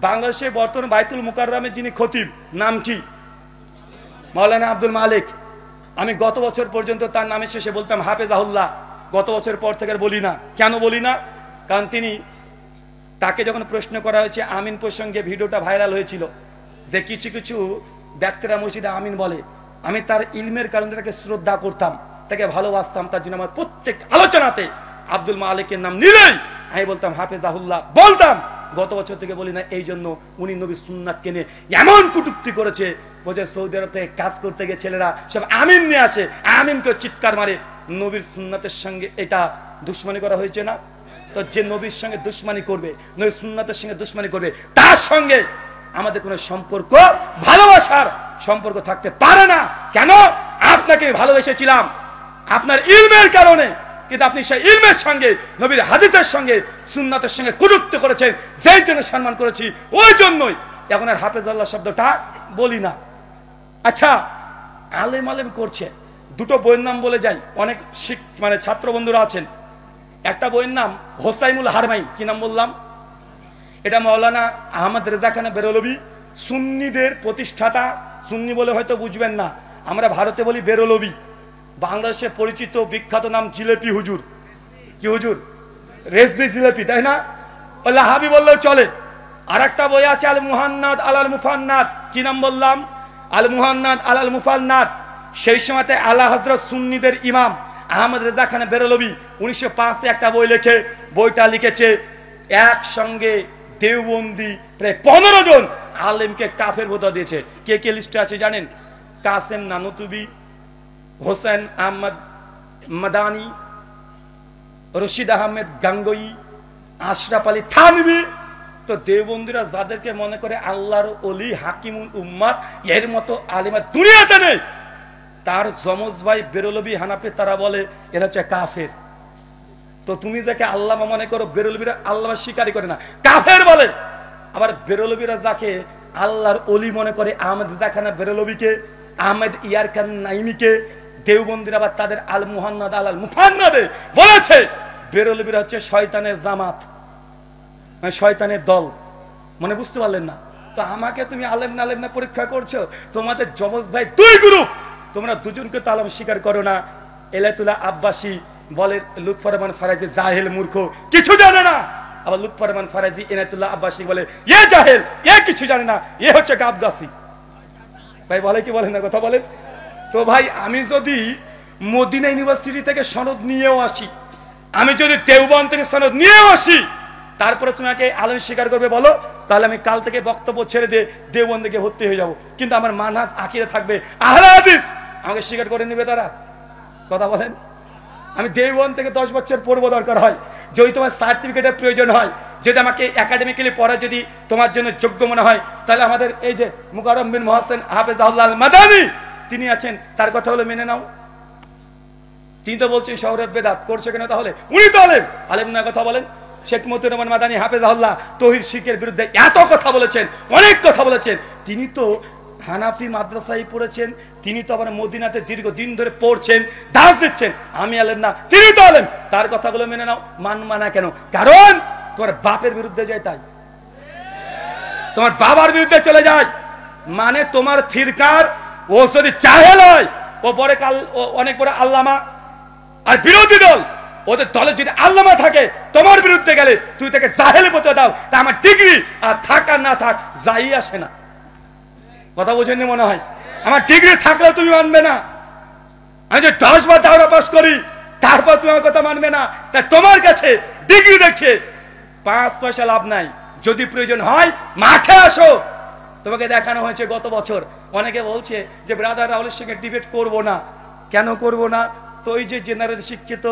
বাংলাদেশে বর্তমান বাইতুল মুকাররমের যিনি খতিব, নাম কি? মাওলানা আব্দুল মালিক। আমি গত বছর পর্যন্ত তার নামের শেষে বলতাম হাফেজাহুল্লাহ। গত বছর পর থেকে বলি না। কেন বলি না? কারণ তাকে যখন প্রশ্ন করা হয়েছে আমিন প্রসঙ্গে, ভিডিওটা ভাইরাল হয়েছিল যে কিছু কিছু ব্যক্তিরা মসজিদে আমিন বলে, আমি তার ইলমের কারণে তাকে শ্রদ্ধা করতাম, তাকে ভালোবাসতাম, তার জন্য আমার প্রত্যেক আলোচনাতে আব্দুল মালিকের নাম নিলেই আমি বলতাম হাফেজাহুল্লাহ বলতাম। গত বছর থেকে বলি না, এই জন্য উনি নবীর সুন্নাতকে নিয়ে এমন কটূক্তি করেছে, বলছে সৌদি আরব থেকে কাজ করতে গিয়ে ছেলেরা সব আমিন নিয়ে আসে, আমিনকে চিৎকার মারে। নবীর সুন্নাতের সঙ্গে এটা দুশ্মনী করা হয়েছে না? তো যে নবীর সঙ্গে দুশ্মনী করবে, নবীর সুন্নাতের সঙ্গে দুশ্মনী করবে, তার সঙ্গে আমাদের কোনো সম্পর্ক, ভালোবাসার সম্পর্ক থাকতে পারে না। কেন? আপনাকে ভালোবেসেছিলাম আপনার ইলমের কারণে, কিন্তু আপনি সেই ইলমের সঙ্গে, নবীর হাদিসের সঙ্গে, সুন্নাতের সঙ্গে কটূক্তি করেছেন, যেই জন্য সম্মান করেছি ওই জন্যই এখন আর হাফেজাল্লাহ শব্দটা বলি না। আচ্ছা, আলেম আলেম করছে, দুটো বইয়ের নাম বলে যাই, অনেক ছাত্র বন্ধুরা আছেন। একটা বইয়ের নাম হোসাইনুল হারমাইন। কি নাম বললাম? এটা মাওলানা আহমদ রেজা খান বেরলভী, সুন্নিদের প্রতিষ্ঠাতা। সুন্নি বলে হয়তো বুঝবেন না, আমরা ভারতে বলি বেরলভী। বাংলাদেশে পরিচিত বিখ্যাত নাম জিলেপি হুজুর। কি হুজুর? রেজবি জিলেপি, তাই না? লাহাবি বললেও চলে। আর একটা বই আছে আল মুহান্নাদ আলাল মুফান্নাদ। কি নাম বললাম? আল মুহান্নাদ আলাল মুফান্নাদ। সেই সময়তে আলা হযরত সুন্নিদের ইমাম আহমদ রেজা খান বেরলভী 1905-এ একটা বই লেখে। বইটা লিখেছে একসঙ্গে দেওবন্দি প্রায় 15 জন আলেমকে কাফের ভোটা দিয়েছে। কে কে লিস্টে আছে জানেন? কাসেম নানুতুবি, হোসেন আহমদ মাদানি, রশিদ আহমেদ গাঙ্গুই, আশরাফ আলী থানভী। তো দেওবন্দিরা যাদেরকে মনে করে আল্লাহর ওলি, হাকিমুল উম্মাত, এর মতো আলেম দুনিয়াতে নেই, তার যমজ ভাই বেরলভী হানাফি, তারা বলে এরা হচ্ছে কাফের। তো তুমি যাকে আল্লামা মনে করো, বেরলভীরা আল্লামা স্বীকারই করে না, কাফের বলে। আবার বেরলভীরা যাকে আল্লাহর ওলি মনে করে, আহমদ রেজা খান বেরলভীকে, আহমেদ ইয়ার খান নাইমিকে, দেওবন্দিরা আবার তাদের আল মুহান্নাদ আলাল মুফান্নাদে বলেছে বেরলভীরা হচ্ছে শয়তানের জামাত, মানে শয়তানের দল। মনে বুঝতে পারলেন না? তো আমাকে তুমি আলেম না আলেম না পরীক্ষা করছো। তোমাদের যমজ ভাই দুই গ্রুপ, তোমরা দুজনকে তো আলম স্বীকার করো না। এলাতুল্লাহ আব্বাসী বলে লুৎফর রহমান ফারাজি জাহেল, মূর্খ, কিছু জানে না। আবার লুৎফর রহমান ফারাজি এনায়েতুল্লাহ আব্বাসী বলে এ জাহেল, এ কিছু জানে না, এ হচ্ছে গাবগাছি। ভাই বলে কি বলে না? কথা বলেন তো। ভাই আমি যদি মদিনা ইউনিভার্সিটি থেকে সনদ নিয়েও আসি, আমি যদি দেওবন্দ থেকে সনদ নিয়েও আসি, তারপরে তোমাকে আলেম স্বীকার করবে বলো, তাহলে আমি কাল থেকে বক্তব্য ছেড়ে দিয়ে দেওবন্দে গিয়ে ভর্তি হয়ে যাব। কিন্তু আমার মানহাজ আকীদা থাকবে আহলে হাদিস, আমাকে স্বীকার করে নেবে তারা? কথা বলেন। আমি দেওবন্দ থেকে 10 বছর পড়বো দরকার হয়, যদি তোমার সার্টিফিকেটের প্রয়োজন হয়, যদি আমাকে একাডেমিক্যালি পড়া যদি তোমার জন্য যোগ্য মনে হয়, তাহলে আমাদের এই যে মুকাররম বিন মুহসিন হাফেজাহুল্লাহ আল মাদানী তিনি আছেন, তার কথা হলো মেনে নাও। তিনি তো বলছেন শহরের বেদাত করছে কেন? তাহলে উনি তো আলেম, আলেম না? কথা বলেন। শেখ মতিউর রহমান মাদানী হাফেজাহুল্লাহ তাওহীদ শিরকের বিরুদ্ধে এত কথা বলেছেন, অনেক কথা বলেছেন। তিনি তো হানাফি মাদ্রাসায় পড়েছেন, তিনি তো আবার মদিনাতে দীর্ঘদিন ধরে পড়ছেন, দাস দিচ্ছেন। আমি আলেম না, তিনি তো আলেম, তার কথাগুলো মেনে নাও। মানবা না কেন? কারণ তোমার বাপের বিরুদ্ধে যায়, তাই তোমার বাবার বিরুদ্ধে চলে যায়। মানে তোমার ফিরকার ও যদি জাহেল হয়, ও পরে কাল অনেক বড় আল্লামা, আর বিরোধী দল ওদের দলে যদি আল্লামা থাকে, তোমার বিরুদ্ধে গেলে তুই তাকে জাহেল বলতে দাও, তা আমার ডিগ্রি আর থাক আর না থাক যাই আসে না। কথা বোঝেননি মনে হয়? আমার ডিগ্রি থাকলেও তুমি মানবে না। আমি যে 10 বার দাওরা পাস করি, তারপর তুমি আমার কথা মানবে না। তা তোমার কাছে ডিগ্রি দেখছে 5 পয়সা লাভ নাই। যদি প্রয়োজন হয় মাঠে আসো। তোমাকে দেখানো হয়েছে গত বছর, অনেকে বলছে যে ব্রাদার রাহুলের সঙ্গে ডিবেট করব না। কেন করব না? তো ওই যে জেনারেল শিক্ষিত